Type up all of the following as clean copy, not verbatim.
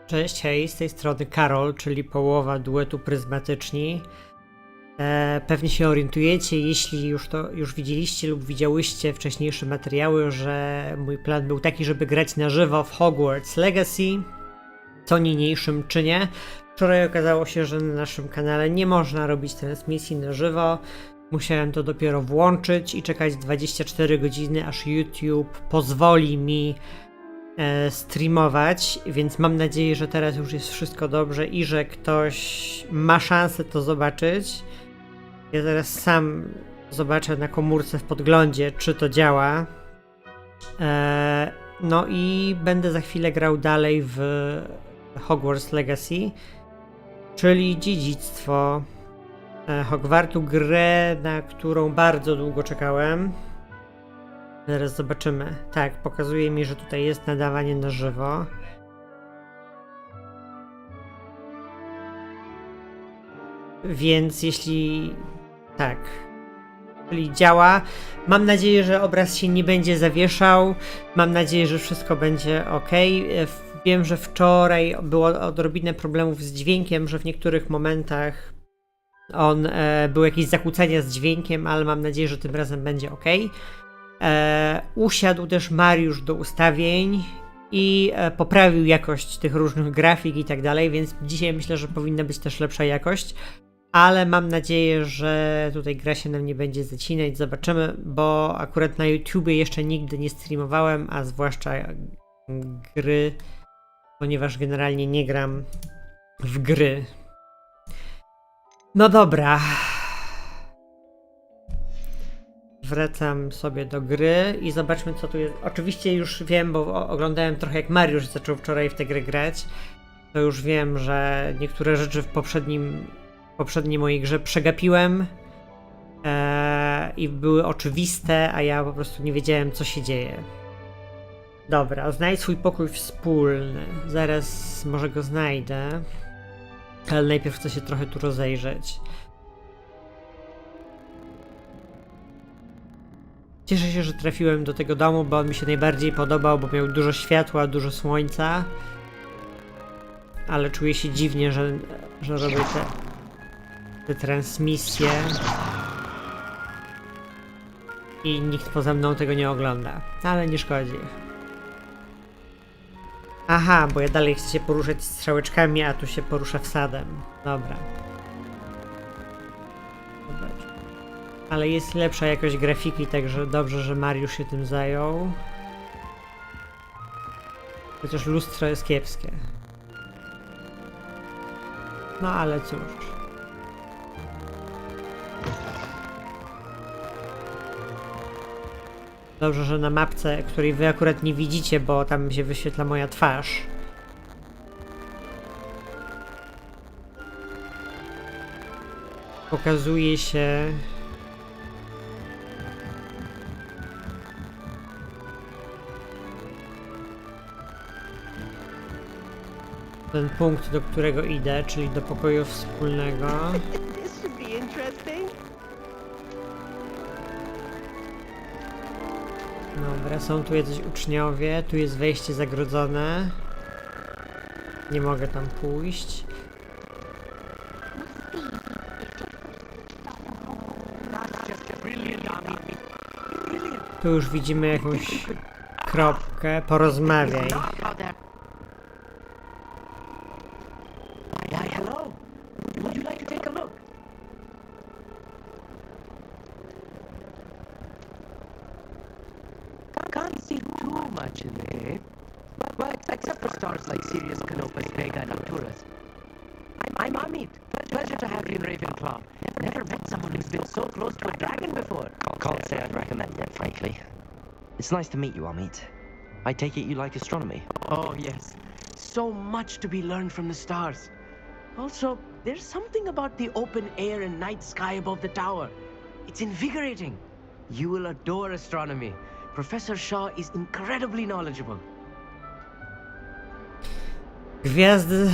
Cześć, hej, z tej strony Karol, czyli połowa duetu Pryzmatyczni. Pewnie się orientujecie, jeśli już widzieliście lub widziałyście wcześniejsze materiały, że mój plan był taki, żeby grać na żywo w Hogwarts Legacy, co niniejszym czynię. Wczoraj okazało się, że na naszym kanale nie można robić transmisji na żywo. Musiałem to dopiero włączyć i czekać 24 godziny, aż YouTube pozwoli mi streamować, więc mam nadzieję, że teraz już jest wszystko dobrze i że ktoś ma szansę to zobaczyć. Ja zaraz sam zobaczę na komórce w podglądzie, czy to działa. No i będę za chwilę grał dalej w Hogwarts Legacy, czyli Dziedzictwo Hogwartu, grę, na którą bardzo długo czekałem. Zaraz zobaczymy. Tak, pokazuje mi, że tutaj jest nadawanie na żywo. Więc jeśli... tak. Czyli działa. Mam nadzieję, że obraz się nie będzie zawieszał. Mam nadzieję, że wszystko będzie ok. Wiem, że wczoraj było odrobinę problemów z dźwiękiem, że w niektórych momentach były jakieś zakłócenia z dźwiękiem, ale mam nadzieję, że tym razem będzie ok. Usiadł też Mariusz do ustawień i poprawił jakość tych różnych grafik i tak dalej, więc dzisiaj myślę, że powinna być też lepsza jakość, ale mam nadzieję, że tutaj gra się nam nie będzie zacinać, zobaczymy, bo akurat na YouTubie jeszcze nigdy nie streamowałem, a zwłaszcza gry, ponieważ generalnie nie gram w gry. No dobra. Wracam sobie do gry i zobaczmy, co tu jest. Oczywiście już wiem, bo oglądałem trochę, jak Mariusz zaczął wczoraj w tę grę grać. To już wiem, że niektóre rzeczy w poprzedniej mojej grze przegapiłem i były oczywiste, a ja po prostu nie wiedziałem, co się dzieje. Dobra, znajdź swój pokój wspólny. Zaraz może go znajdę, ale najpierw chcę się trochę tu rozejrzeć. Cieszę się, że trafiłem do tego domu, bo on mi się najbardziej podobał, bo miał dużo światła, dużo słońca. Ale czuję się dziwnie, że robię te transmisje i nikt poza mną tego nie ogląda. Ale nie szkodzi. Aha, bo ja dalej chcę się poruszać strzałeczkami, a tu się porusza wsadem. Dobra. Ale jest lepsza jakość grafiki, także dobrze, że Mariusz się tym zajął. Chociaż lustro jest kiepskie. No ale cóż. Dobrze, że na mapce, której wy akurat nie widzicie, bo tam się wyświetla moja twarz. Pokazuje się... ten punkt, do którego idę, czyli do pokoju wspólnego. Dobra, są tu jacyś uczniowie, tu jest wejście zagrodzone. Nie mogę tam pójść. Tu już widzimy jakąś kropkę, porozmawiaj. Except for stars like Sirius, Canopus, Vega, and Arcturus. I'm Amit. Pleasure to have you in Ravenclaw. Never met someone who's been so close to a dragon before. Can't say I'd recommend it, frankly. It's nice to meet you, Amit. I take it you like astronomy? Oh, yes. So much to be learned from the stars. Also, there's something about the open air and night sky above the tower. It's invigorating. You will adore astronomy. Professor Shaw is incredibly knowledgeable. Gwiazdy...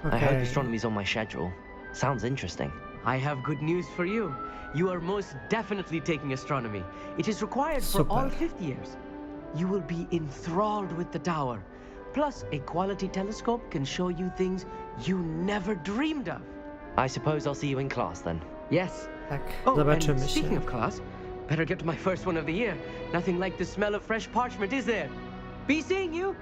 I hope astronomy's on my schedule. Sounds interesting. I have good news for you. You are most definitely taking astronomy. It is required for all 50 years. You will be enthralled with the tower. Plus, a quality telescope can show you things you never dreamed of. I suppose I'll see you in class then. Yes. Tak, Oh, zobaczymy and speaking się. of class, better get to my first one of the year. Nothing like the smell of fresh parchment, is there? Be seeing you.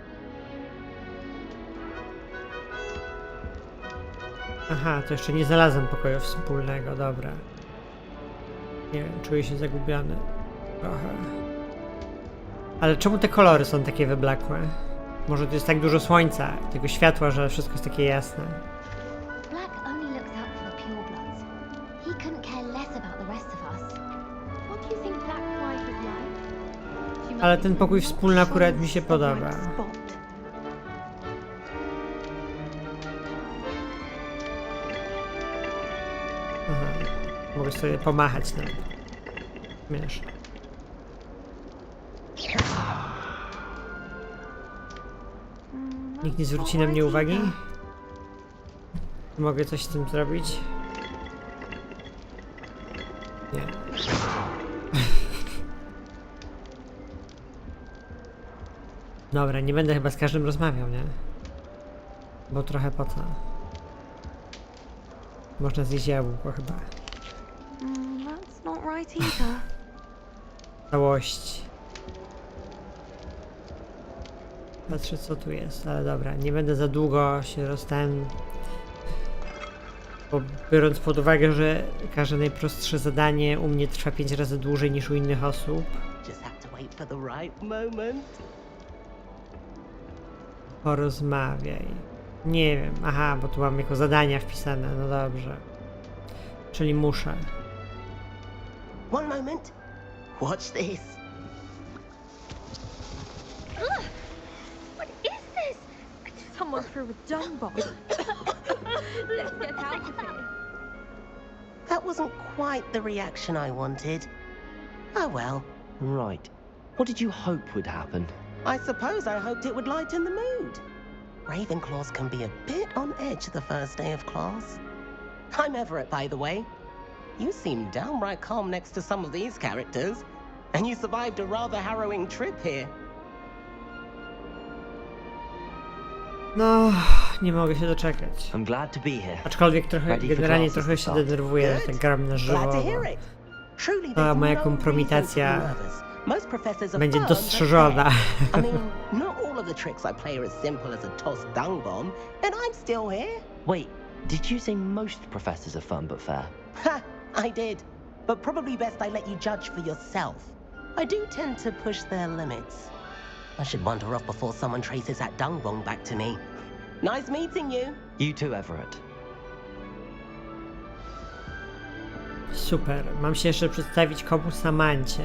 Aha, to jeszcze nie znalazłem pokoju wspólnego, dobra. Nie wiem, czuję się zagubiony. Trochę. Ale czemu te kolory są takie wyblakłe? Może to jest tak dużo słońca, tego światła, że wszystko jest takie jasne. Black only looks out for the purebloods. He couldn't care less about the rest of us. What do you think Black Pride was like? She must Ale be ten some pokój wspólny akurat mi się just the right podoba. spot. Aha. Mogę sobie pomachać nawet. Śmieszne. Nikt nie zwróci na mnie uwagi? Mogę coś z tym zrobić? Nie. Dobra, nie będę chyba z każdym rozmawiał, nie? Bo trochę po co? Można zjeść jabłko chyba. That's not right either. Całość. Patrzę co tu jest, ale dobra, nie będę za długo się rozstałem. Bo biorąc pod uwagę, że każde najprostsze zadanie u mnie trwa 5 razy dłużej niż u innych osób. Just have to wait for the right moment. Porozmawiaj. Nie wiem, aha, bo tu mam jako zadania wpisane, no dobrze. Czyli muszę. One moment. Watch this. What is this? Someone threw a dung bomb. Let's get out of here. That wasn't quite the reaction I wanted. Oh well. Right. What did you hope would happen? I suppose I hoped it would lighten the mood. Ravenclaws can be a bit on edge the first day of class. I'm Everett, by the way. You seem downright calm next to some of these characters, and you survived a rather harrowing trip here. No, nie mogę się doczekać. I'm glad to be here. Aczkolwiek trochę, Ready for generalnie classes trochę to się start. denerwuję, że tak gram na żywo. Glad to Bo hear it. Truly, ta there's moja no kompromitacja reason to be nervous. Most professors are będzie firm, but dostrzeżona. fair. I mean, not all of the tricks I play are as simple as a tossed dung bomb, and I'm still here. Wait, did you say most professors are fun but fair? Ha! I did. But probably best I let you judge for yourself. I do tend to push their limits. I should wander off before someone traces that dung bomb back to me. Nice meeting you. You too, Everett. Super, mam się jeszcze przedstawić komu Samancie.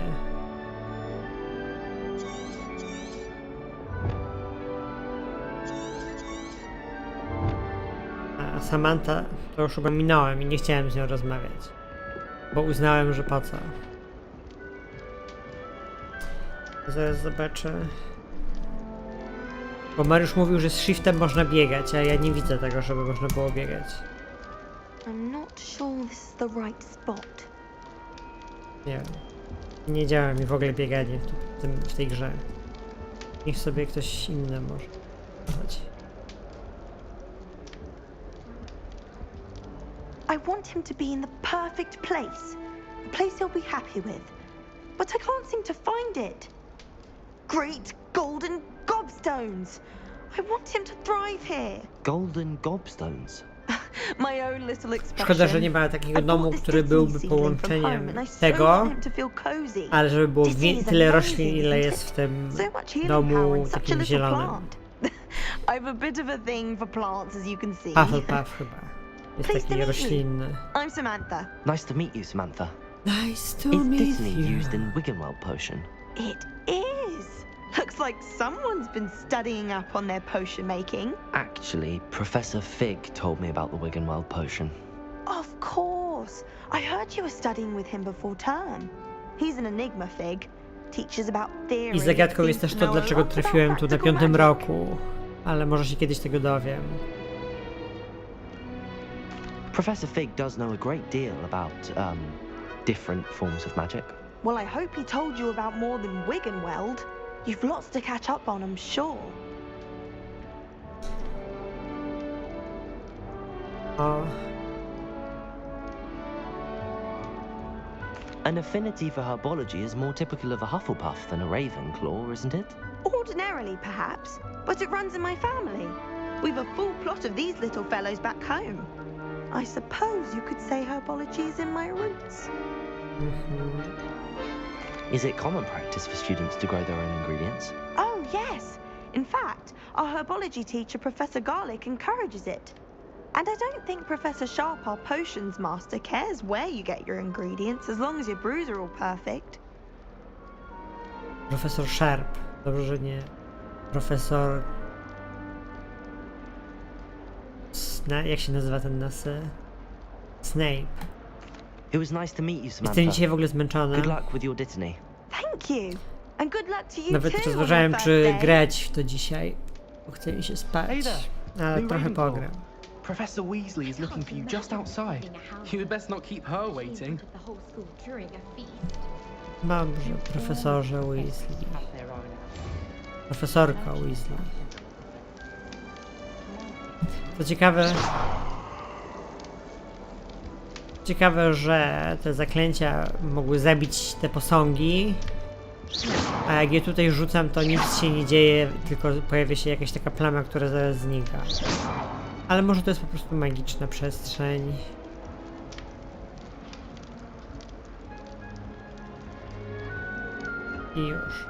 A Samantha to już chyba minąłem i nie chciałem z nią rozmawiać. Bo uznałem, że po co. Zaraz zobaczę. Bo Mariusz mówił, że z shiftem można biegać, a ja nie widzę tego, żeby można było biegać. I'm not sure this is the right spot. Nie wiem. Nie działa mi w ogóle bieganie w tej grze. Niech sobie ktoś inny może. Chodź. I want him to be in the perfect place, a place he'll be happy with. But I can't seem to find it. Great golden gobstones! I want him to thrive here. Golden gobstones. My own little expression. Szkoda, że nie ma takiego I domu, bought this który byłby Disney seedling from home, połączeniem and I so tego, want him to feel cozy. ale żeby było Disney is tyle amazing, roślin, ile isn't jest it? w tym So much healing power domu in such a takim little zielonym. plant. I have a bit of a thing for plants, as you can see. Hufflepuff chyba. Jest Pleased to taki meet you. roślinny. I'm Samantha. Nice to meet you, Samantha. Nice to Is meet Disney you. used in Wiggenweld potion? It is. Looks like someone's been studying up on their potion making. Actually, Professor Fig told me about the Wiggenweld potion. Of course. I heard you were studying with him before term. He's an enigma, Fig. Teaches about theory. I zagadką jest też to, dlaczego trafiłem tu na 5. roku. Ale może się kiedyś tego dowiem. Professor Fig does know a great deal about, different forms of magic. Well, I hope he told you about more than Wiggenweld. You've lots to catch up on, I'm sure. O, An affinity for herbology is more typical of a Hufflepuff than a Ravenclaw, isn't it? Ordinarily, perhaps, but it runs in my family. We've a full plot of these little fellows back home. I suppose you could say herbology is in my roots. Is it common practice for students to grow their own ingredients? Oh, yes. In fact, our herbology teacher, Professor Garlick, encourages it. And I don't think Professor Sharp, our potions master, cares where you get your ingredients as long as your brews are all perfect. Profesor Sharp. Dobrze, że nie. Profesor... Jak się nazywa ten nas? Snape. It was nice to meet you, Jestem Samantha. dzisiaj w ogóle zmęczony. Good luck with your dittany. Thank you. And good luck to you Nawet too. rozważałem, on your czy birthday. grać w to dzisiaj, bo chcę mi się spać. Hey there. Ale New trochę Ravenclaw. pogram. Professor Weasley is looking for you just outside. You had best not keep her waiting. Dobrze, profesorze Weasley. Profesorka Weasley. Co ciekawe, że te zaklęcia mogły zabić te posągi, a jak je tutaj rzucam, to nic się nie dzieje, tylko pojawia się jakaś taka plama, która zaraz znika. Ale może to jest po prostu magiczna przestrzeń. I już.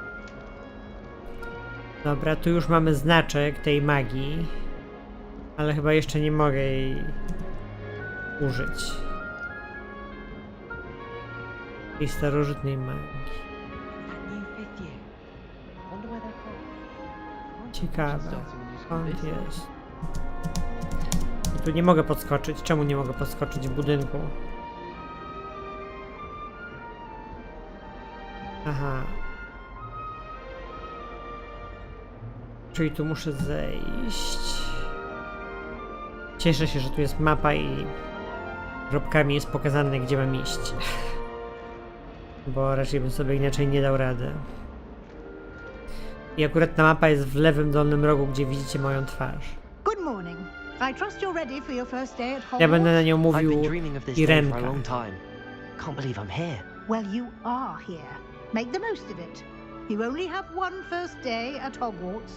Dobra, tu już mamy znaczek tej magii, ale chyba jeszcze nie mogę jej użyć. Tej starożytnej magii. Ciekawe. Skąd jest? I tu nie mogę podskoczyć. Czemu nie mogę podskoczyć w budynku? Aha. Czyli tu muszę zejść. Cieszę się, że tu jest mapa i kropkami jest pokazane, gdzie mam iść. Bo raczej bym sobie inaczej nie dał rady. I akurat ta mapa jest w lewym dolnym rogu, gdzie widzicie moją twarz. Good morning. I trust you're ready for your first day at Hogwarts. Ja będę na nią I've mówił been dreaming of this day for a Irenka. long time. Can't believe I'm here. Well, you are here. Make the most of it. You only have one first day at Hogwarts.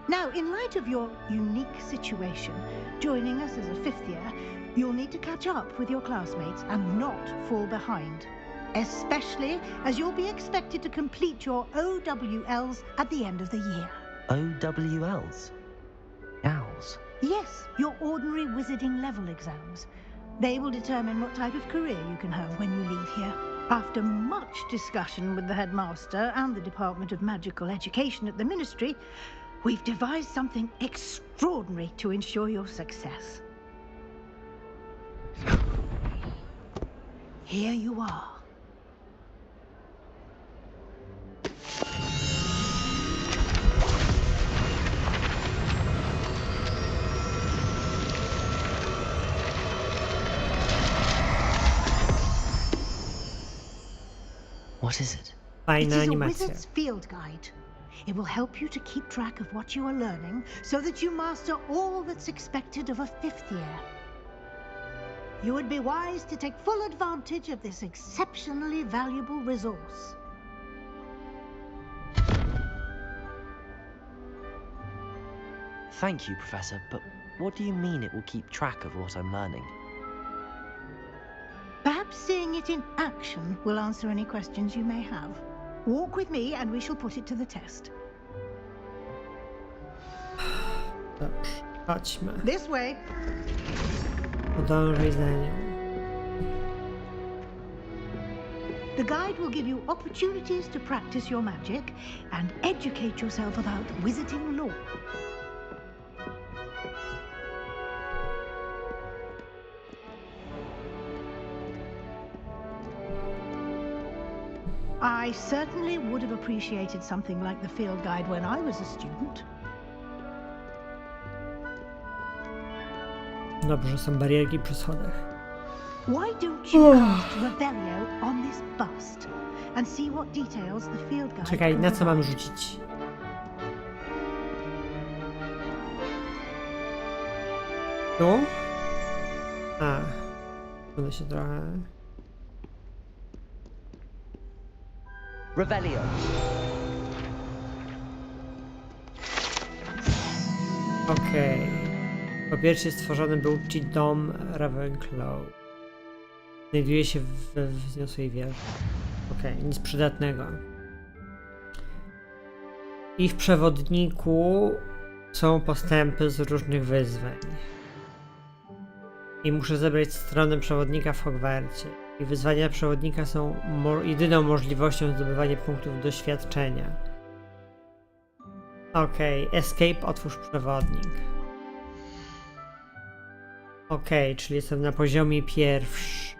Now, in light of your unique situation, joining us as a fifth year, you'll need to catch up with your classmates and not fall behind. Especially as you'll be expected to complete your OWLs at the end of the year. OWLs? Owls? Yes, your ordinary wizarding level exams. They will determine what type of career you can have when you leave here. After much discussion with the headmaster and the Department of Magical Education at the Ministry, we've devised something extraordinary to ensure your success. Here you are. What is it? It Fajna is a animacja. wizard's field guide. It will help you to keep track of what you are learning so that you master all that's expected of a fifth year. You would be wise to take full advantage of this exceptionally valuable resource. Thank you, Professor, but what do you mean it will keep track of what I'm learning? Perhaps seeing it in action will answer any questions you may have. Walk with me and we shall put it to the test. Dobrze, chodźmy. This way. Podążaj za nią. The guide will give you opportunities to practice your magic and educate yourself about wizarding lore. I certainly would have appreciated something like the field guide when I was a student. Dobrze, że są barierki przy schodach. Why don't you cast Revelio on this bust and see what details the field guide Czekaj, can na co mam provide? rzucić? Tu? A, uda się trochę. Revelio. Okej. Po pierwsze stworzony był ci dom Ravenclaw. Znajduje się we wzniosłej wieży. Okej, nic przydatnego. I w przewodniku są postępy z różnych wyzwań. I muszę zebrać stronę przewodnika w Hogwarcie. I wyzwania przewodnika są jedyną możliwością zdobywania punktów doświadczenia. Okej, escape, otwórz przewodnik. Okej, czyli jestem na poziomie pierwszym.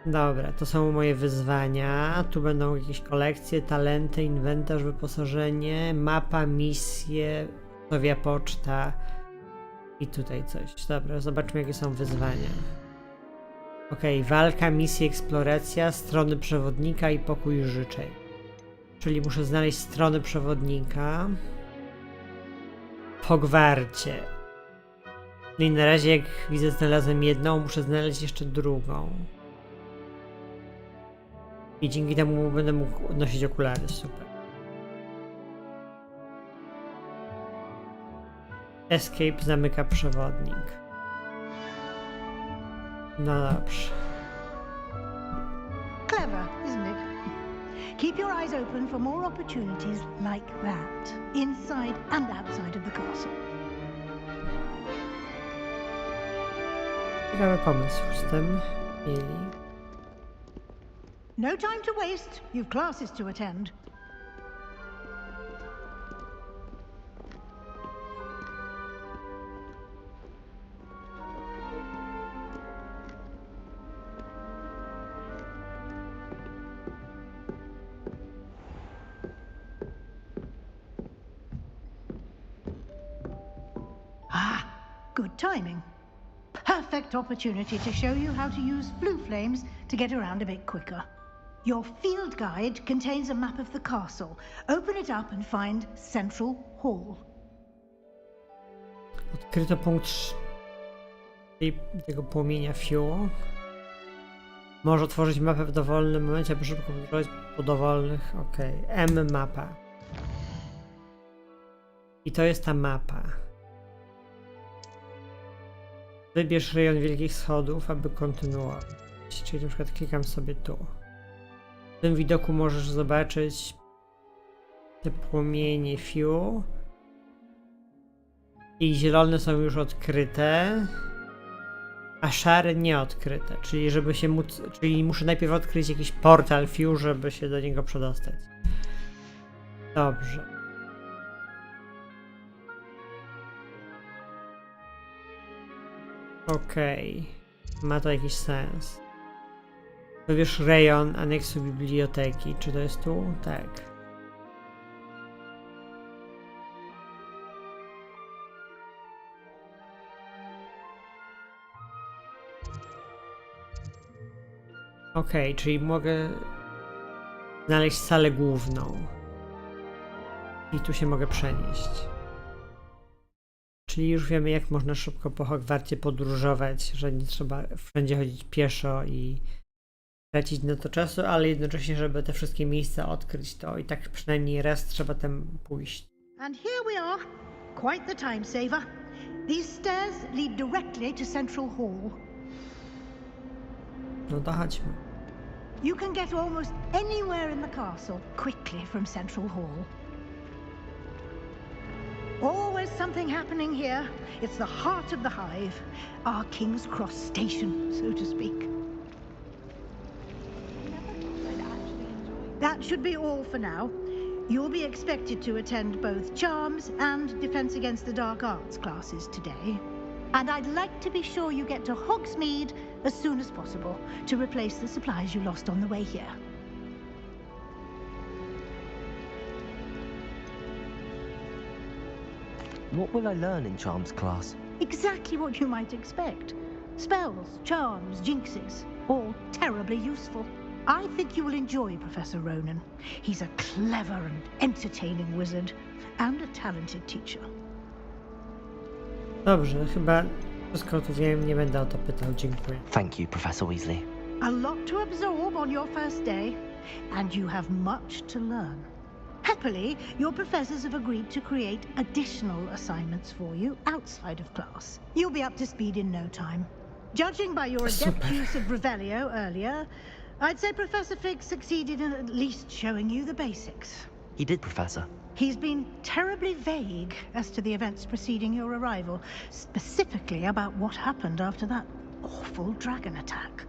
Dobra, to są moje wyzwania. Tu będą jakieś kolekcje, talenty, inwentarz, wyposażenie, mapa, misje, nowia poczta i tutaj coś. Dobra, zobaczmy jakie są wyzwania. Okej, walka, misje, eksploracja, strony przewodnika i pokój życzeń. Czyli muszę znaleźć strony przewodnika w Hogwarcie. No i na razie jak widzę znalazłem jedną, muszę znaleźć jeszcze drugą. I dzięki temu będę mógł nosić okulary, super. Escape zamyka przewodnik. No dobrze. Clever, isn't it? Keep your eyes open for more opportunities like that, inside and outside of the castle. Ciekawy pomysł z tym mieli. No time to waste. You've classes to attend. Ah, good timing. Perfect opportunity to show you how to use blue flames to get around a bit quicker. Your field guide contains a map of the castle. Open it up and find Central Hall. Odkryto punkt tego płomienia Fiu. Może otworzyć mapę w dowolnym momencie, aby szybko podróżować po dowolnych. Okej, M mapa. I to jest ta mapa. Wybierz rejon Wielkich Schodów, aby kontynuować. Czyli na przykład klikam sobie tu. W tym widoku możesz zobaczyć te płomienie Fiu. I zielone są już odkryte, a szare nieodkryte. Czyli żeby się móc, czyli muszę najpierw odkryć jakiś portal Fiu, żeby się do niego przedostać. Dobrze. Okej. Ma to jakiś sens. Wybierz rejon aneksu biblioteki. Czy to jest tu? Tak. Okej, czyli mogę znaleźć salę główną. I tu się mogę przenieść. Czyli już wiemy, jak można szybko po Hogwarcie podróżować, że nie trzeba wszędzie chodzić pieszo i tracić na to czasu, ale jednocześnie, żeby te wszystkie miejsca odkryć, to i tak przynajmniej raz trzeba tam pójść. And here we are. Quite the time saver. These stairs lead directly to Central Hall. No to chodźmy. You can get almost anywhere in the castle quickly from Central Hall. Always something happening here. It's the heart of the hive, our King's Cross station, so to speak. That should be all for now. You'll be expected to attend both Charms and Defense Against the Dark Arts classes today. And I'd like to be sure you get to Hogsmeade as soon as possible to replace the supplies you lost on the way here. What will I learn in Charms class? Exactly what you might expect. Spells, charms, jinxes, all terribly useful. I think you will enjoy Professor Ronan. He's a clever and entertaining wizard, and a talented teacher. Dobrze, chyba wszystko tu wiem, nie będę o to pytał, dziękuję. Thank you, Professor Weasley. A lot to absorb on your first day, and you have much to learn. Happily, your professors have agreed to create additional assignments for you outside of class. You'll be up to speed in no time. Judging by your adept use of Revelio earlier, I'd say Professor Fig succeeded in at least showing you the basics. He did, Professor. He's been terribly vague as to the events preceding your arrival, specifically about what happened after that awful dragon attack.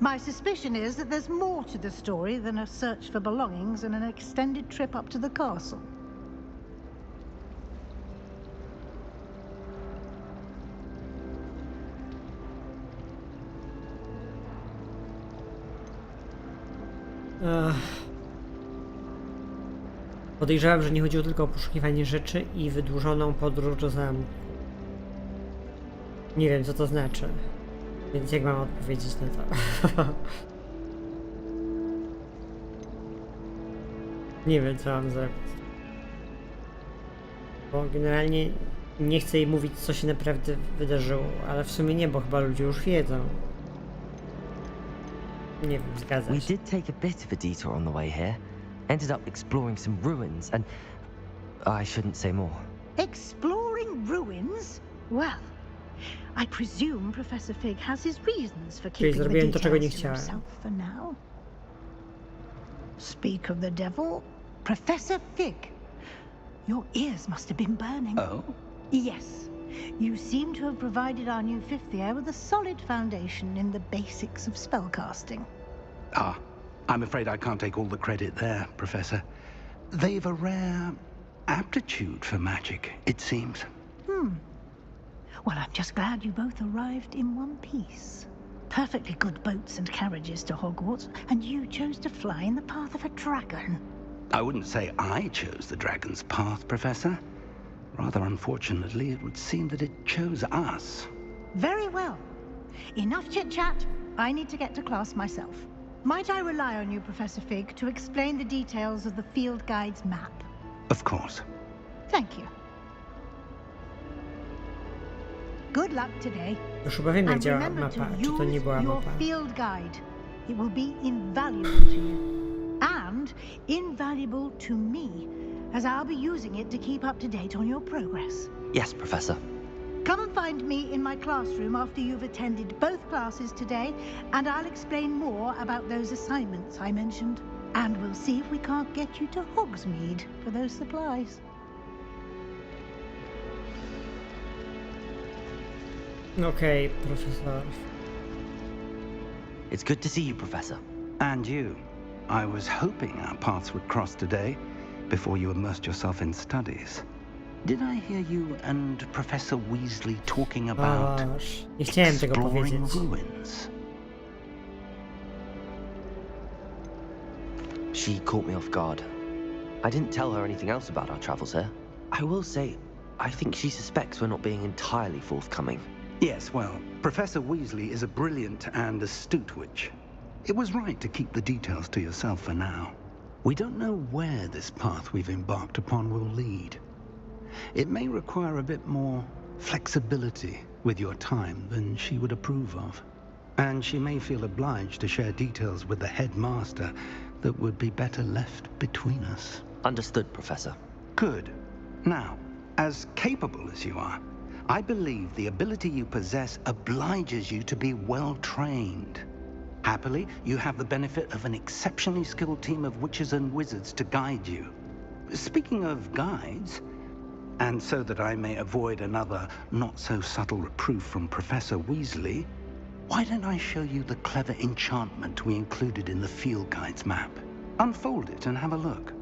My suspicion is that there's more to the story than a search for belongings and an extended trip up to the castle. Podejrzewam, że nie chodziło tylko o poszukiwanie rzeczy i wydłużoną podróż do zamku. Nie wiem, co to znaczy. Więc jak mam odpowiedzieć na to? Nie wiem, co mam zrobić. Bo generalnie nie chcę jej mówić, co się naprawdę wydarzyło, ale w sumie nie, bo chyba ludzie już wiedzą. Nie wiem, zgadza We się. did take a bit of a detour on the way here. Ended up exploring some ruins and... I shouldn't say more. Exploring ruins? Well, I presume Professor Fig has his reasons for Czyli keeping the zrobiłem to, czego nie details to chciałem. himself for now. Speak of the devil, Professor Fig. Your ears must have been burning. Oh? Yes. You seem to have provided our new fifth year with a solid foundation in the basics of spellcasting. Ah, I'm afraid I can't take all the credit there, Professor. They've a rare aptitude for magic, it seems. Well, I'm just glad you both arrived in one piece. Perfectly good boats and carriages to Hogwarts, and you chose to fly in the path of a dragon. I wouldn't say I chose the dragon's path, Professor. Rather unfortunately, it would seem that it chose us. Very well. Enough chit-chat. I need to get to class myself. Might I rely on you, Professor Fig, to explain the details of the field guide's map? Of course. Thank you. Good luck today. Już chyba wiem, jak And działa remember to mapa. Czy to nie use była your mapa? field guide. It will be invaluable to you. And invaluable to me, as I'll be using it to keep up to date on your progress. Yes, Professor. Come and find me in my classroom after you've attended both classes today, and I'll explain more about those assignments I mentioned. And we'll see if we can't get you to Hogsmeade for those supplies. Okej, profesor. It's good to see you, Professor. And you. I was hoping our paths would cross today, before you immersed yourself in studies. Did I hear you and Professor Weasley talking about Aż, nie chciałem tego exploring powiedzieć. ruins? She caught me off guard. I didn't tell her anything else about our travels here. I will say, I think she suspects we're not being entirely forthcoming. Yes, well, Professor Weasley is a brilliant and astute witch. It was right to keep the details to yourself for now. We don't know where this path we've embarked upon will lead. It may require a bit more flexibility with your time than she would approve of. And she may feel obliged to share details with the headmaster that would be better left between us. Understood, Professor. Good. Now, as capable as you are, I believe the ability you possess obliges you to be well trained. Happily, you have the benefit of an exceptionally skilled team of witches and wizards to guide you. Speaking of guides, and so that I may avoid another not-so-subtle reproof from Professor Weasley, why don't I show you the clever enchantment we included in the field guide's map? Unfold it and have a look.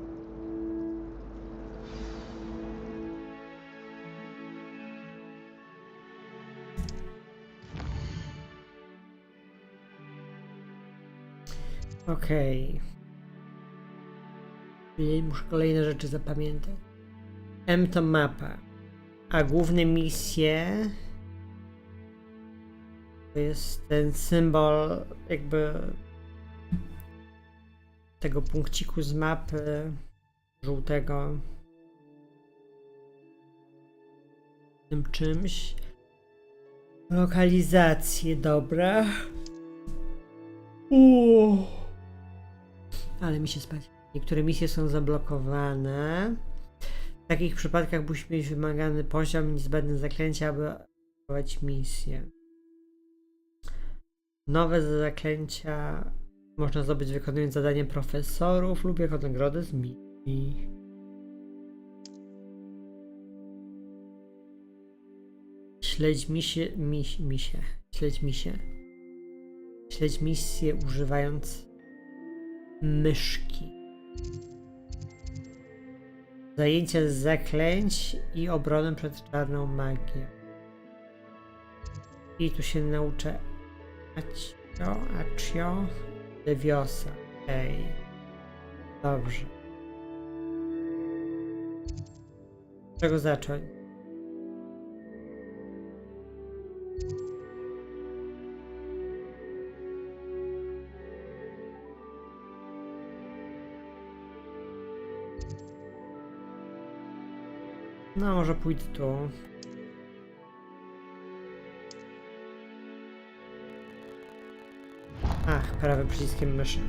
Okej. Muszę kolejne rzeczy zapamiętać. M to mapa, a główne misje to jest ten symbol jakby tego punkciku z mapy żółtego tym czymś. Lokalizacje, dobra. Ale mi się spać. Niektóre misje są zablokowane. W takich przypadkach musi mieć wymagany poziom i niezbędne zaklęcia, aby prowadzić misję. Nowe zaklęcia można zdobyć wykonując zadanie profesorów lub jako nagrodę z misji. Śledź misję używając myszki. Zajęcia z zaklęć i obronę przed czarną magią. I tu się nauczę Accio, Leviosa. Okej. Dobrze. Z czego zacząć? No, może pójdę tu. Ach, prawym przyciskiem myszy.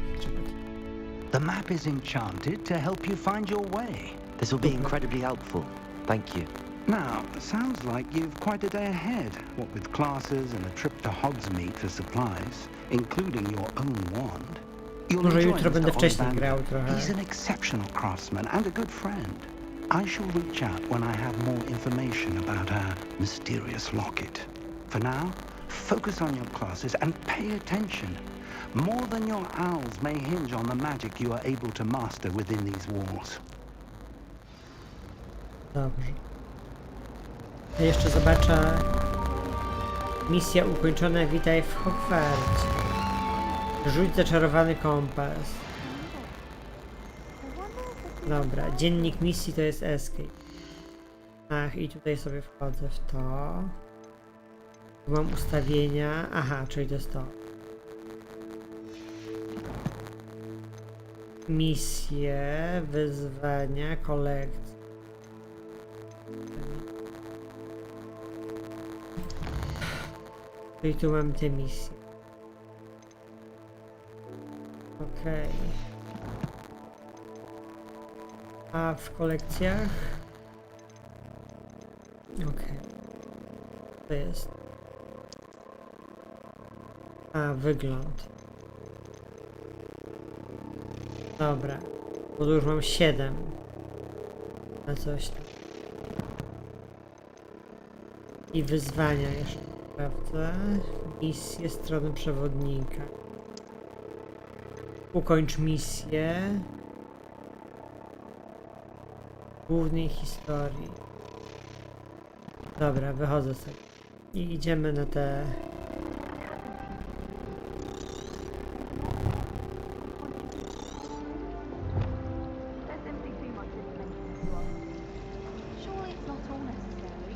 The map is enchanted to help you find your way. This will be incredibly helpful. Thank you. Now, sounds like you've quite a day ahead, what with classes and a trip to Hogsmeade for supplies, including your own wand. You'll Może enjoy jutro będę Mr. wcześniej Ollivander. grał trochę. He's an exceptional craftsman and a good friend. I shall reach out when I have more information about our mysterious locket. For now, focus on your classes and pay attention. More than your owls may hinge on the magic you are able to master within these walls. Dobrze. A jeszcze zobaczę. Misja ukończona, witaj w Hogwarcie. Rzuć zaczarowany kompas. Dobra, dziennik misji to jest escape. Ach, i tutaj sobie wchodzę w to. Tu mam ustawienia. Aha, czyli to jest to. Misje, wyzwania, kolekcje. Czyli tu mamy te misje. Okej. A w kolekcjach? Okej. To jest. A, wygląd. Dobra. Bo tu już mam 7. Na coś tam. I wyzwania jeszcze sprawdzę. Misję strony przewodnika. Ukończ misję. Głównej historii. Dobra, wychodzę sobie. I idziemy na te...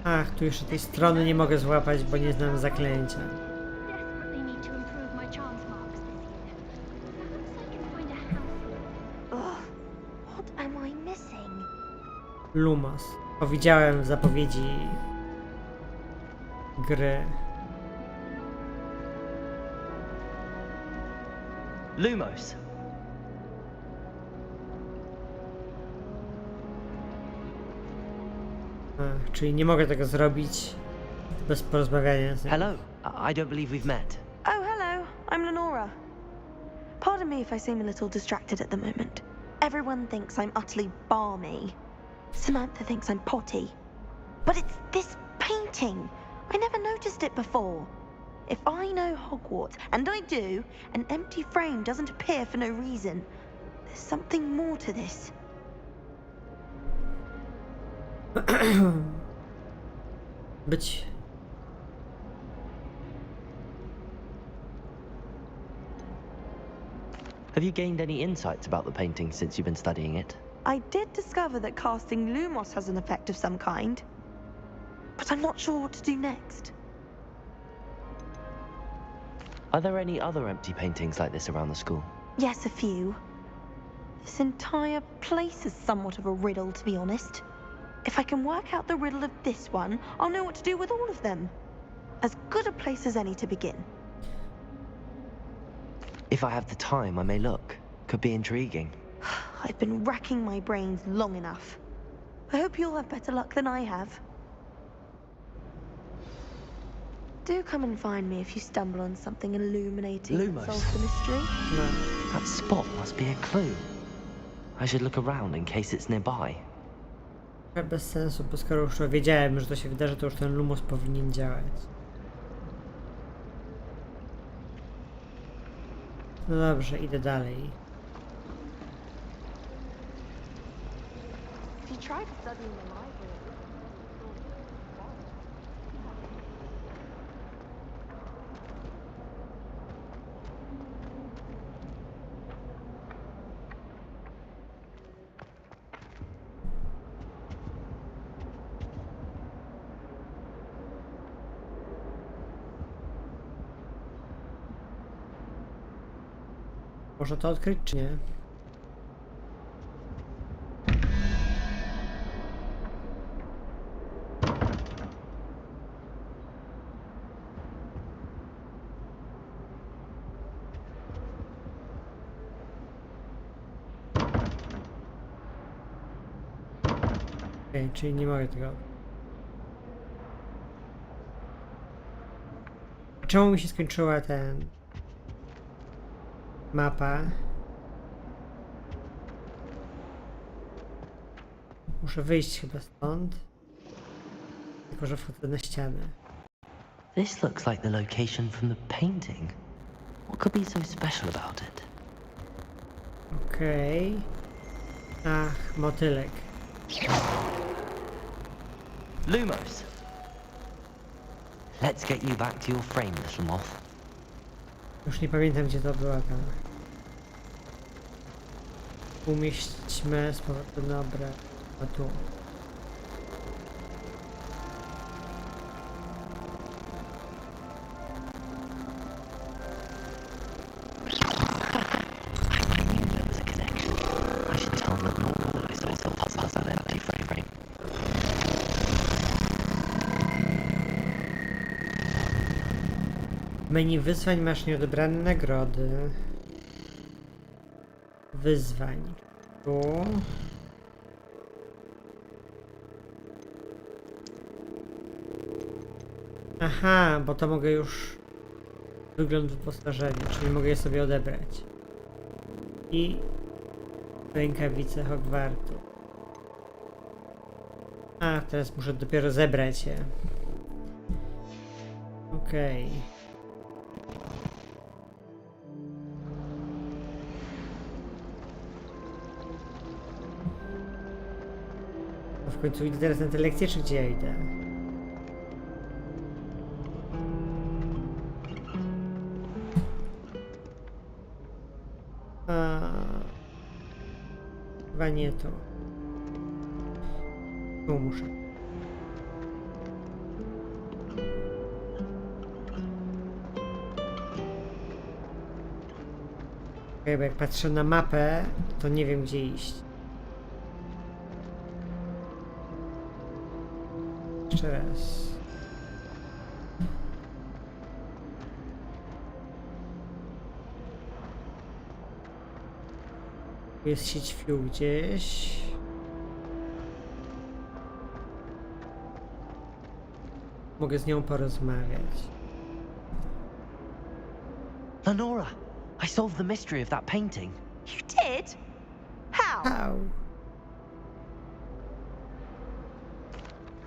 Ach, tu jeszcze tej strony nie mogę złapać, bo nie znam zaklęcia. Lumos. Powiedziałem w zapowiedzi gry. Lumos. Ach, czyli nie mogę tego zrobić bez porozmawiania z nim. Hello. I don't believe we've met. Oh, hello. I'm Lenora. Pardon me if I seem a little distracted at the moment. Everyone thinks I'm utterly balmy. Samantha thinks I'm potty. But it's this painting. I never noticed it before. If I know Hogwarts, and I do, an empty frame doesn't appear for no reason. There's something more to this. Być. Have you gained any insights about the painting since you've been studying it? I did discover that casting Lumos has an effect of some kind. But I'm not sure what to do next. Are there any other empty paintings like this around the school? Yes, a few. This entire place is somewhat of a riddle, to be honest. If I can work out the riddle of this one, I'll know what to do with all of them. As good a place as any to begin. If I have the time, I may look. Could be intriguing. I've been racking my brains long enough. I hope you'll have better luck than I have. Do come and find me if you stumble on something illuminating that Lumos. solves the mystery. No. That spot must be a clue. I should look around in case it's nearby. Bez sensu, bo skoro już wiedziałem, że to się wydarzy, to już ten Lumos powinien działać. No dobrze, idę dalej. If you tried studying the library, Można to odkryć, czy nie? Okej, czyli nie mogę tego. Czemu mi się skończyła ten mapa? Muszę wyjść chyba stąd. Tylko że wchodzę na ścianę. This looks like the location from the painting. What could be so special about it? Okej. Ach, motylek. Lumos! Let's get you back to your frame, little moth. Już nie pamiętam, gdzie to była tam. Umieśćmy z powrotem, dobra. A tu. I should tell them all that I saw the puzzle as an empty frame. W menu wyzwań masz nieodebrane nagrody. Wyzwań. Tu. Aha, bo to mogę już wygląd wyposażenia, czyli mogę je sobie odebrać. I rękawice Hogwartu. A, teraz muszę dopiero zebrać je. Okej. To w końcu idę teraz na tę lekcję, czy gdzie ja idę? Chyba nie to. Tu muszę. Okej, bo jak patrzę na mapę, to nie wiem, gdzie iść. Jeszcze raz. Tu jest sieć fiu gdzieś. Mogę z nią porozmawiać. Lenora! I solved the mystery of that painting. You did? How? How?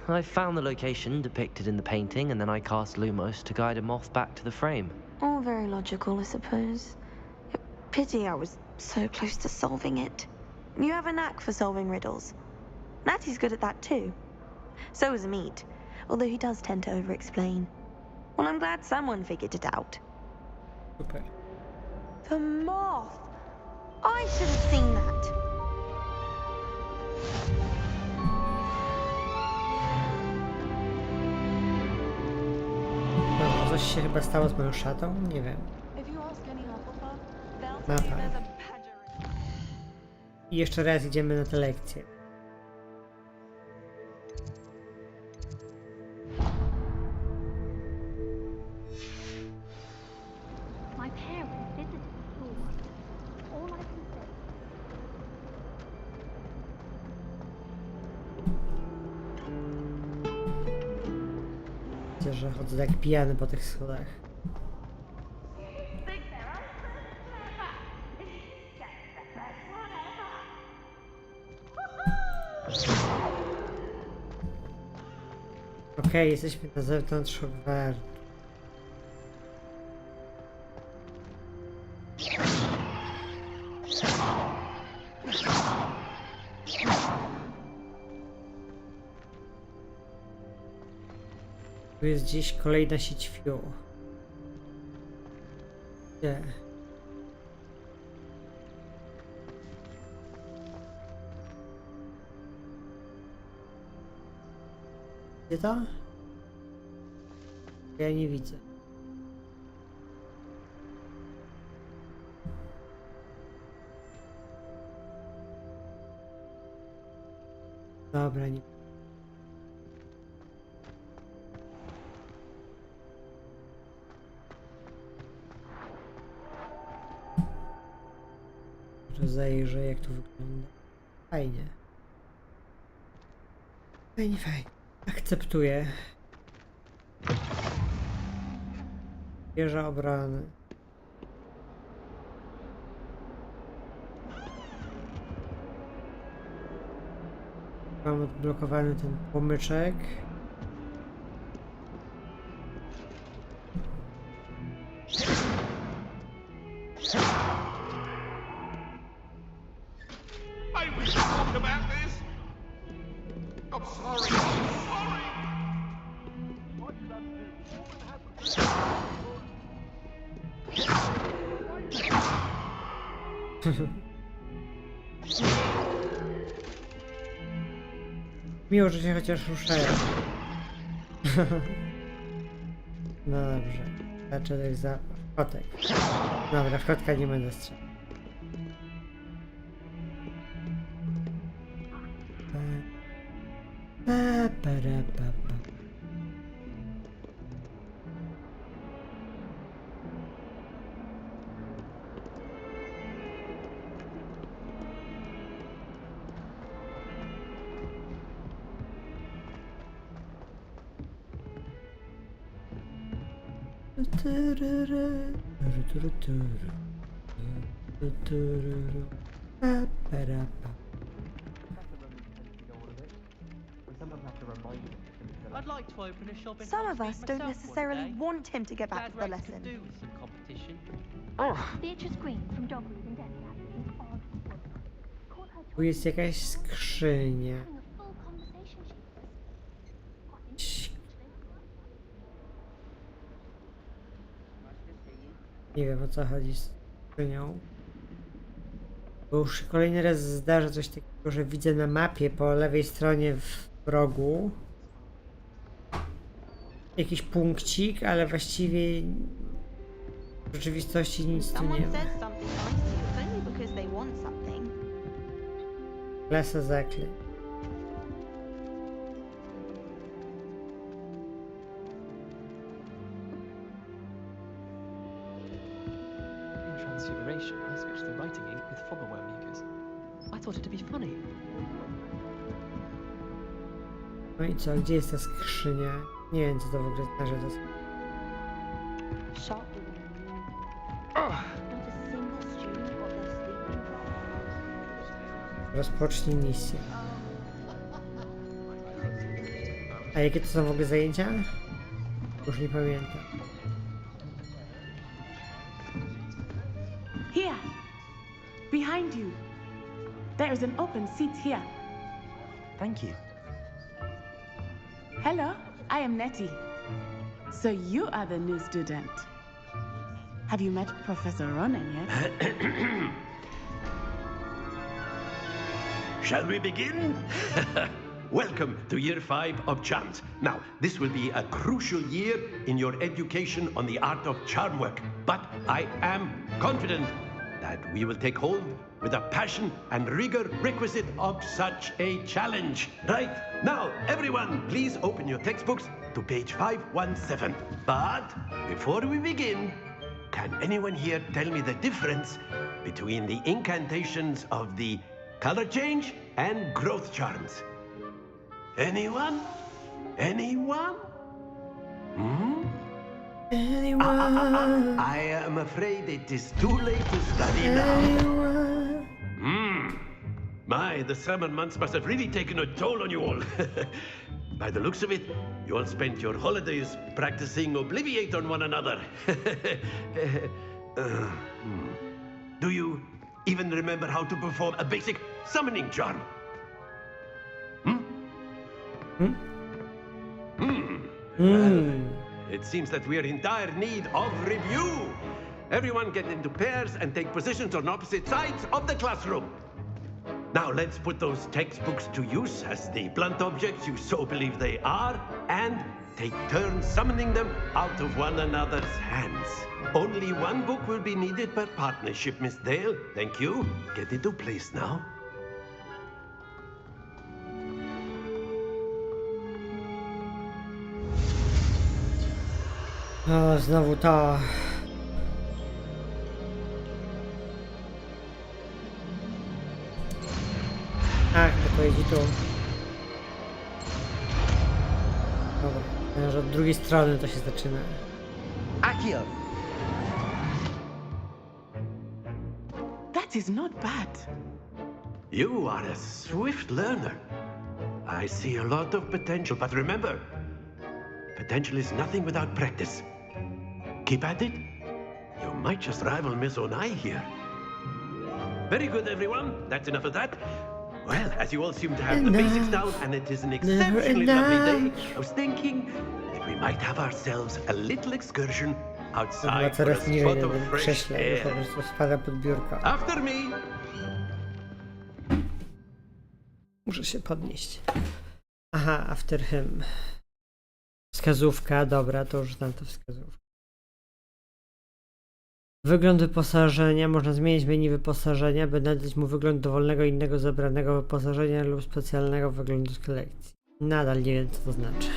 I found the location depicted in the painting, and then I cast Lumos to guide a moth back to the frame. All very logical, I suppose. Pity I was so close to solving it. You have a knack for solving riddles. Natty's good at that too. So is Meat, although he does tend to over-explain. Well, I'm glad someone figured it out. Super. The moth! I should have seen that. No, coś się chyba stało z moją szatą? Nie wiem. Mapa. I jeszcze raz idziemy na tę lekcję. Widzę, że chodzę jak pijany po tych schodach. Okej, jesteśmy na zewnątrz Hogwartu. Tu jest gdzieś kolejna sieć fiu. Gdzie? Gdzie to? Ja nie widzę. Dobra, nie. Zajrzę, jak to wygląda. Fajnie. Fajnie, fajnie. Akceptuję. Wieża obrony. Mam odblokowany ten płomyczek. I wish to talk about this. I'm sorry. I'm sorry. What did I Miło, że się chociaż ruszają. No dobrze. Zaczęli za kotek. Dobra, w kotka nie będę strzelał. I'd like to open a shop in Some of us don't myself necessarily one day. want him to get back to the Glad Rex lesson. could do with some competition. Beatrice Green from Dogwood and Death Lab is on Hogwarts. Caught her Tu jest jakaś skrzynia. having a full conversation sheet with us. Quite Ć- interesting. Nie wiem, o co chodzi z skrzynią. Bo już kolejny raz zdarza coś takiego, że widzę na mapie po lewej stronie w rogu jakiś punkcik, ale właściwie w rzeczywistości nic tu nie Someone ma. says something nice to you, it's only because they want something. Klasa zaklęć. In Transfiguration, I switched the writing ink with Fobberwell mucus. I thought it to be funny. No i co, gdzie jest ta skrzynia? Nie wiem, co to w ogóle znaczy. To jest... Sharp with not a single student got their sleeping bag. Rozpocznij misję. A jakie to są w ogóle zajęcia? Już nie pamiętam. Here, behind you. There is an open seat here. Thank you. Hello, I am Nettie. So you are the new student. Have you met Professor Ronan yet? Shall we begin? Welcome to year 5 of charms. Now, this will be a crucial year in your education on the art of charm work. But I am confident that we will take hold with the passion and rigor requisite of such a challenge. Right, now, everyone, please open your textbooks to page 517. But before we begin, can anyone here tell me the difference between the incantations of the color change and growth charms? Anyone? Anyone? I am afraid it is too late to study now. My, the summer months must have really taken a toll on you all. By the looks of it, you all spent your holidays practicing Obliviate on one another. Do you even remember how to perform a basic summoning charm? It seems that we are in dire need of review. Everyone get into pairs and take positions on opposite sides of the classroom. Now let's put those textbooks to use as the blunt objects you so believe they are, and take turns summoning them out of one another's hands. Only one book will be needed per partnership, Miss Dale. Thank you. Get into place now. O, znowu to. Ach, to idzie tu. Dobra, że od drugiej strony to się zaczyna. Accio! That is not bad. You are a swift learner. I see a lot of potential, but remember, potential is nothing without practice. Keep at it. You might just rival Miss Onai here. Very good, everyone. That's enough of that. Well, as you all seem to have the basics down, and it is an exceptionally lovely day, I was thinking that we might have ourselves a little excursion Chyba outside for a coraz niżej spot na of tym fresh krześle, już po air. prostu spada pod biurko. After me. Muszę się podnieść. Aha, after him. Wskazówka, dobra, to już znam tę wskazówkę. Wygląd wyposażenia. Można zmienić menu wyposażenia, by nadać mu wygląd dowolnego innego zebranego wyposażenia lub specjalnego wyglądu z kolekcji. Nadal nie wiem, co to znaczy.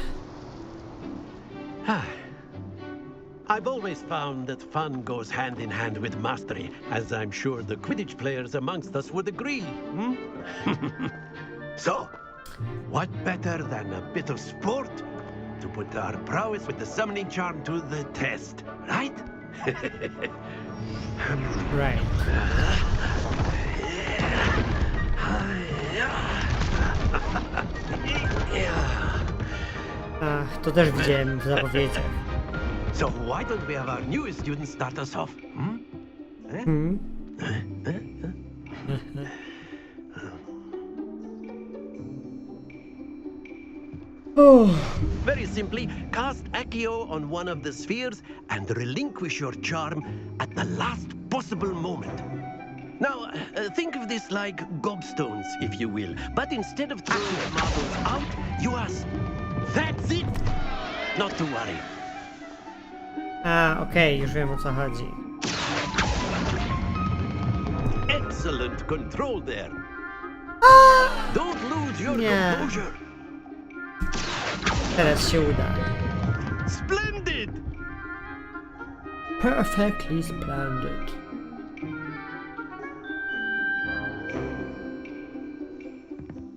I've always found that fun goes hand in hand with mastery, as I'm sure the Quidditch players amongst us would agree. So, what better than a bit of sport to put our prowess with the summoning charm to the test, right? Right. Ach, to też widziałem w zapowiedziach. So why don't we have our newest student start us off? Very simply, cast Accio on one of the spheres and relinquish your charm at the last possible moment. Now, think of this like gobstones, if you will. But instead of throwing the marbles out, you ask, "That's it!" Not to worry. A, okej, już wiem, o co chodzi. Excellent control there. Don't lose your Nie. composure. Teraz się uda. Splendid! Perfectly splendid.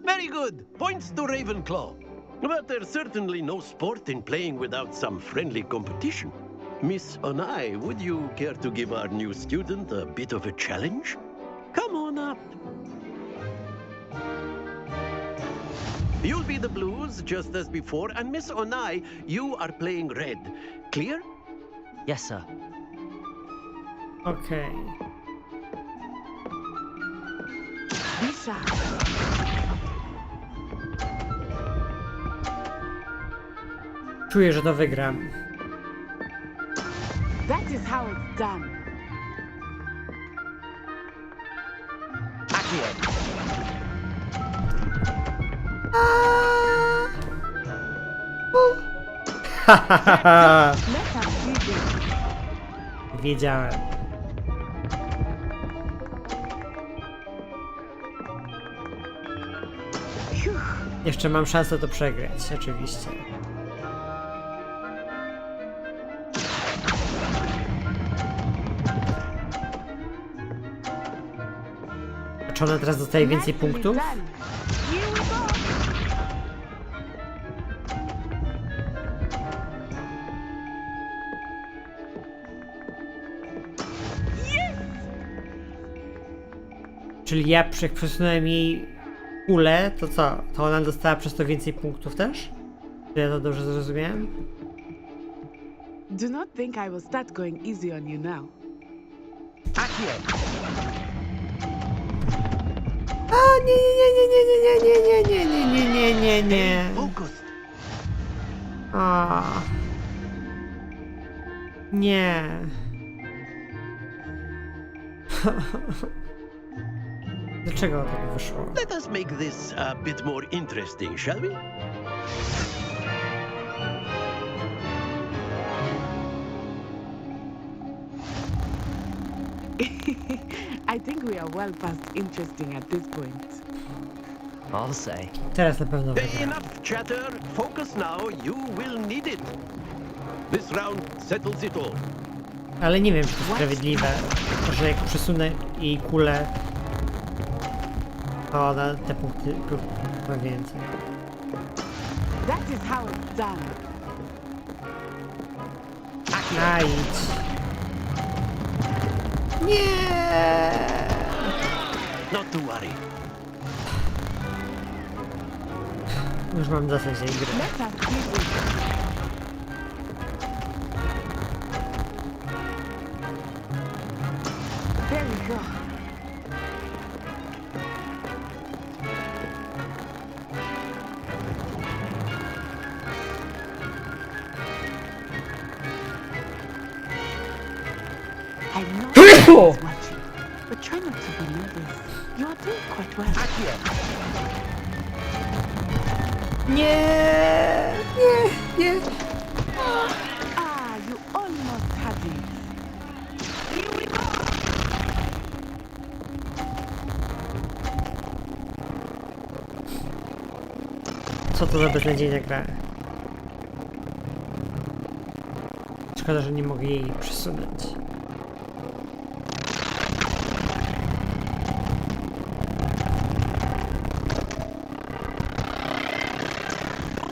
Very good. Points to Ravenclaw. But there's certainly no sport in playing without some friendly competition. Miss Onai, would you care to give our new student a bit of a challenge? Come on up. You'll be the blues, just as before, and Miss Onai, you are playing red. Clear? Yes, sir. Okej. Be sharp. Czuję, że to wygram. That is how it's done. Accio! Hahaha. Let us do this. Wiedziałem. Jeszcze mam szansę to przegrać, oczywiście. A czy ona teraz dostaje więcej Nicely punktów? done. Here we go. Czyli ja jak przesunąłem jej kulę, to co? To ona dostała przez to więcej punktów też? Czy ja to dobrze zrozumiałem? Do not think I will start going easy on you now. O nie, nie. O. Nie. Dlaczego tak wyszło? Let us make this a bit more interesting, shall we? I think we are well past interesting at this point. I'll say. Teraz na pewno wygra. Enough chatter. Focus now. You will need it. This round settles it all. Ale nie wiem, czy to sprawiedliwe, że jak przesunę jej kulę, to ona te punkty ma więcej. That is how it's done. A idź. Nie! Not to worry. Już mam dosyć tej gry. Let us do this. There we go. I know someone's watching, but try not to be nervous. You are doing quite well. Nie! Nie! Ah, you almost had it. Co to za beznadziejna gra? Szkoda, że nie mogę jej przesunąć.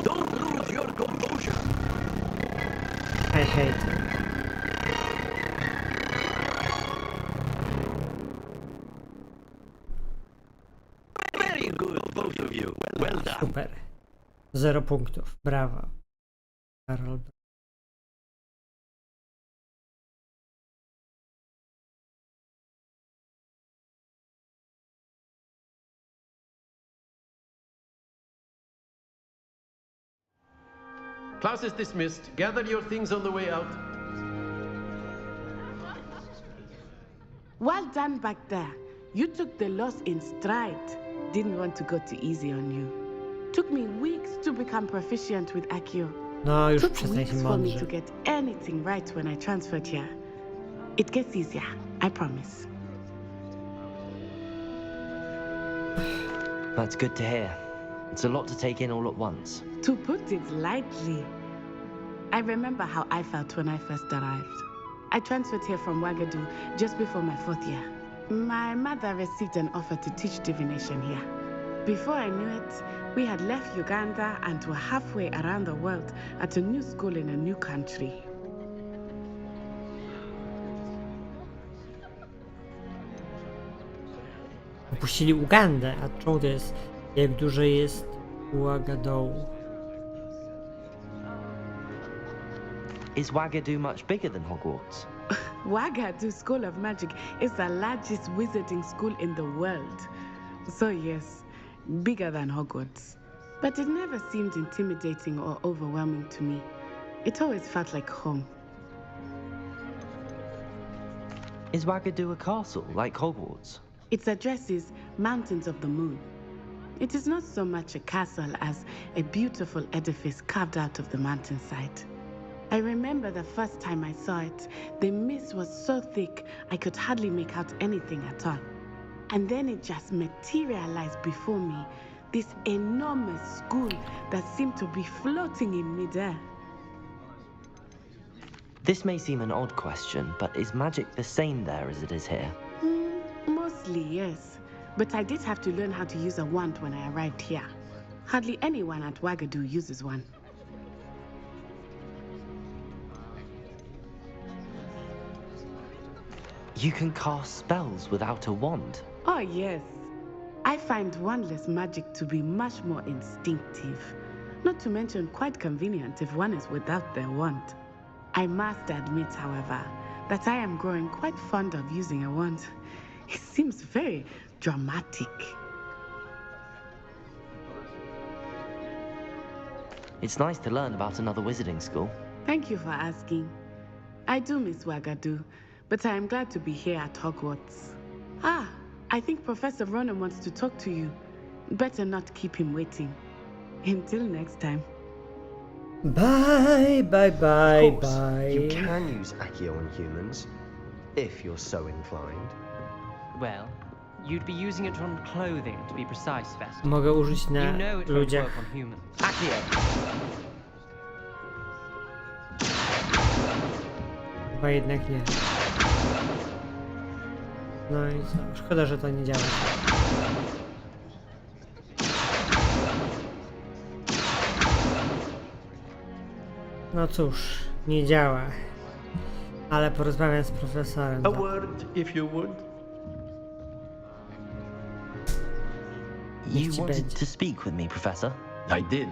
Don't lose your composure. I hate it. Very good, both of you. Well done. Super. 0 punktów. Brawo. Karol. Class is dismissed. Gather your things on the way out. Well done back there. You took the loss in stride. Didn't want to go too easy on you. Took me weeks to become proficient with Accio. No, już Took przestań weeks się for me to mądrze. get anything right when I transferred here. It gets easier, I promise. That's good to hear. It's a lot to take in all at once. To put it lightly, I remember how I felt when I first arrived. I transferred here from Wagadu just before my 4th year. My mother received an offer to teach divination here. Before I knew it, we had left Uganda and were halfway around the world at a new school in a new country. Opuścili Ugandę, a czemu to jest? Jak duże jest Ouagadougou? Is Wagadu much bigger than Hogwarts? Wagadu School of Magic is the largest wizarding school in the world. So yes, bigger than Hogwarts. But it never seemed intimidating or overwhelming to me. It always felt like home. Is Wagadu a castle like Hogwarts? Its address is Mountains of the Moon. It is not so much a castle as a beautiful edifice carved out of the mountainside. I remember the first time I saw it, the mist was so thick I could hardly make out anything at all. And then it just materialized before me, this enormous school that seemed to be floating in midair. This may seem an odd question, but is magic the same there as it is here? Mostly, yes. But I did have to learn how to use a wand when I arrived here. Hardly anyone at Wagadu uses one. You can cast spells without a wand. Oh, yes. I find wandless magic to be much more instinctive, not to mention quite convenient if one is without their wand. I must admit, however, that I am growing quite fond of using a wand. It seems very dramatic. It's nice to learn about another wizarding school. Thank you for asking. I do miss Wagadu, but I am glad to be here at Hogwarts. Ah, I think Professor Ronan wants to talk to you. Better not keep him waiting. Until next time. Bye, bye, bye, Of course, bye. you can use Accio on humans, if you're so inclined. Well, you'd be using it on clothing, to be precise, Vesta. Mogę użyć You na know it won't ludziach. work on humans. Accio! Chyba jednak nie. No i co? Szkoda, że to nie działa. No cóż, nie działa. Ale porozmawiam z profesorem. A word, if you would. You wanted to speak with me, Professor? I did.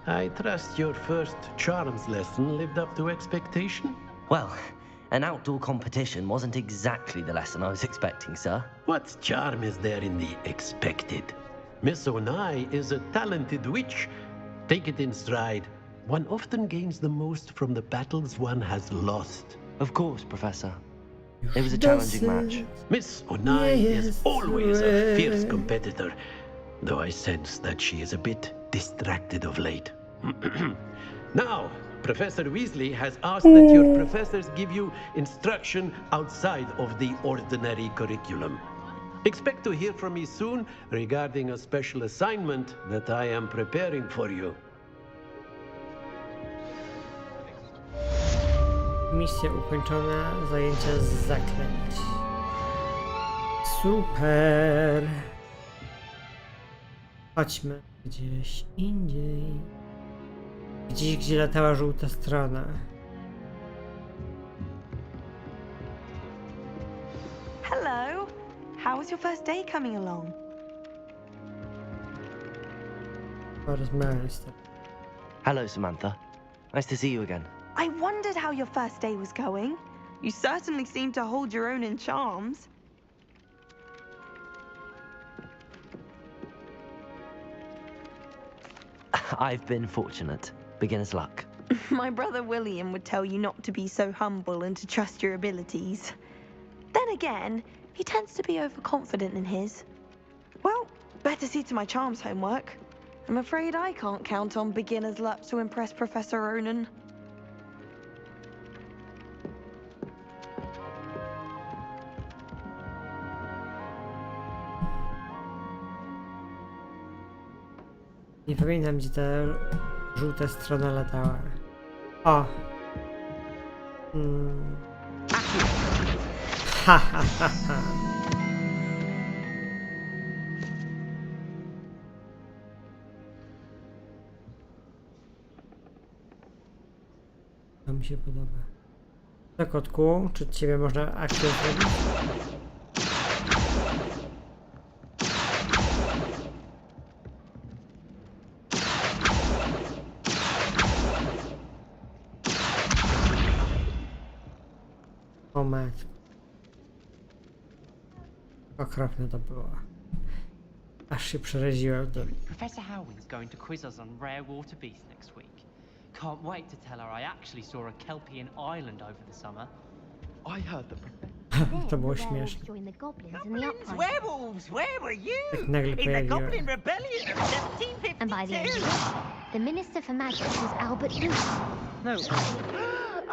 I trust your first charms lesson lived up to expectation? Well, an outdoor competition wasn't exactly the lesson I was expecting, sir. What charm is there in the expected? Miss Onai is a talented witch. Take it in stride. One often gains the most from the battles one has lost. Of course, Professor. It was a challenging match. Miss Onai is always a fierce competitor, though I sense that she is a bit distracted of late. Now, Professor Weasley has asked that your professors give you instruction outside of the ordinary curriculum. Expect to hear from me soon regarding a special assignment that I am preparing for you. Misja ukończona, zajęcia z zaklęć. Super. Chodźmy gdzieś indziej. Gdzieś, gdzie latała żółta strona. Hello. How was your first day coming along? Porozmawiam z tym. Hello, Samantha. Nice to see you again. I wondered how your first day was going. You certainly seem to hold your own in charms. I've been fortunate. Beginner's luck. My brother William would tell you not to be so humble and to trust your abilities. Then again, he tends to be overconfident in his. Well, better see to my charms homework. I'm afraid I can't count on beginner's luck to impress Professor Ronan. Nie pamiętam, gdzie ta żółta strona latała. O! Ha, ha, ha, ha. To mi się podoba. To kotku, czy od ciebie można akcję zrobić? O matko. Okropne to było. Aż się przeraziłem. Professor Howin's going to quiz us on rare water beasts next week. Can't wait to tell her I actually saw a Kelpian island over the summer. I heard that To było śmieszne. Joined the goblins in the uprising. Werewolves, where were you? Tak nagle In the pojawiłem. Goblin Rebellion of 1752. And by the end of it, the Minister for Magic was Albert Booth. No,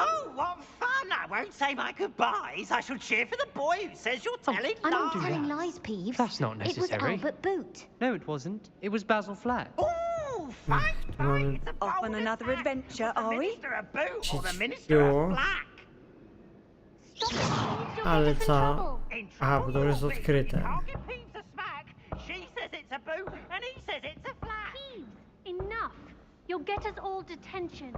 Oh, what fun! I won't say my goodbyes. I shall cheer for the boy who says you're telling I'm not lies. telling lies, Peeves. That's not It was necessary. Albert Boot. no, it wasn't. It was Basil Flack. Ooh, fine, tu mamy fine. It's a Off on bold another attack. adventure, The are we? Minister of Boot or the Siedź Minister tu. of Black? Stop it, Peeves. You'll Ale get us in co? trouble. In Aha, bo to już jest trouble, odkryte. Can't get Peeves a smack. She says it's a boot and he says it's a flack. Peeves, enough. You'll get us all detention.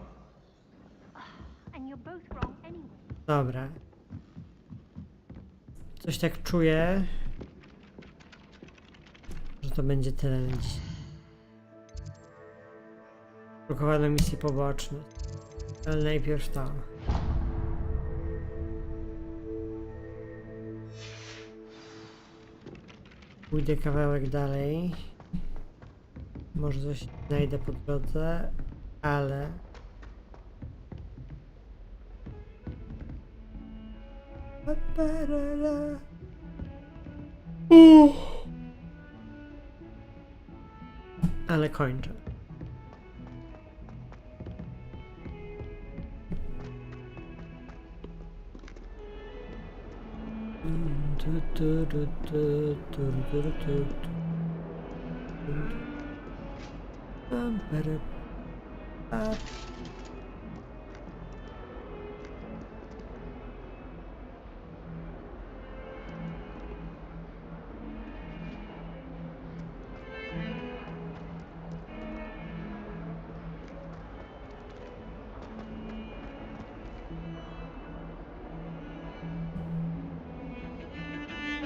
And you're both wrong anyway. Dobra. Coś tak czuję, że to będzie tyle na dziś. Blokowane misje poboczne. Ale najpierw to. Pójdę kawałek dalej. Może coś znajdę po drodze, ale... Ale kończę.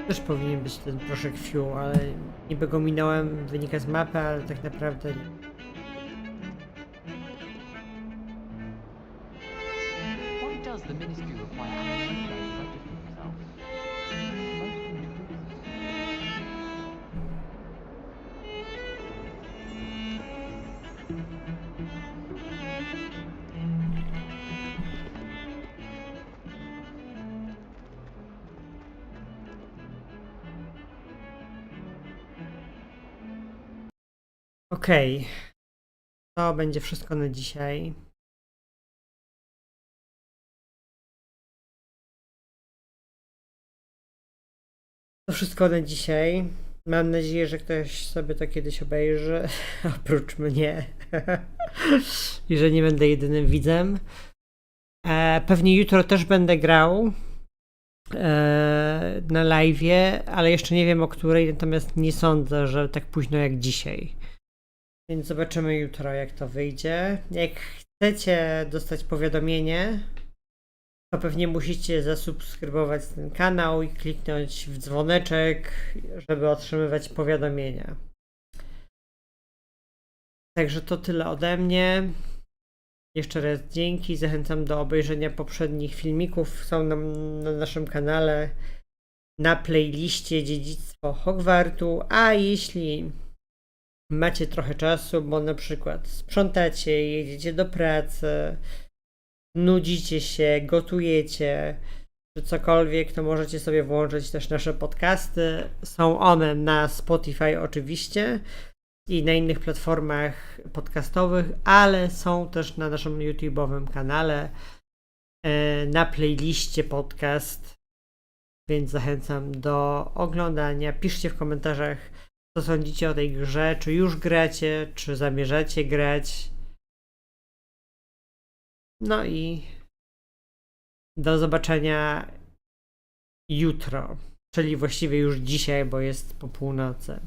Też powinien być ten proszek fuel, ale niby go minąłem, wynika z mapy, ale tak naprawdę nie. Why does the ministry require Alan to register himself? Okej. To będzie wszystko na dzisiaj. To wszystko na dzisiaj. Mam nadzieję, że ktoś sobie to kiedyś obejrzy, oprócz mnie. I że nie będę jedynym widzem. Pewnie jutro też będę grał na live'ie, ale jeszcze nie wiem o której, natomiast nie sądzę, że tak późno jak dzisiaj. Więc zobaczymy jutro, jak to wyjdzie. Jak chcecie dostać powiadomienie, to pewnie musicie zasubskrybować ten kanał i kliknąć w dzwoneczek, żeby otrzymywać powiadomienia. Także to tyle ode mnie. Jeszcze raz dzięki. Zachęcam do obejrzenia poprzednich filmików. Są na naszym kanale na playliście Dziedzictwo Hogwartu. A jeśli macie trochę czasu, bo na przykład sprzątacie, jedziecie do pracy, nudzicie się, gotujecie, czy cokolwiek, to możecie sobie włączyć też nasze podcasty. Są one na Spotify oczywiście i na innych platformach podcastowych, ale są też na naszym YouTube'owym kanale na playliście podcast, więc zachęcam do oglądania. Piszcie w komentarzach, co sądzicie o tej grze, czy już gracie, czy zamierzacie grać. No i do zobaczenia jutro, czyli właściwie już dzisiaj, bo jest po północy.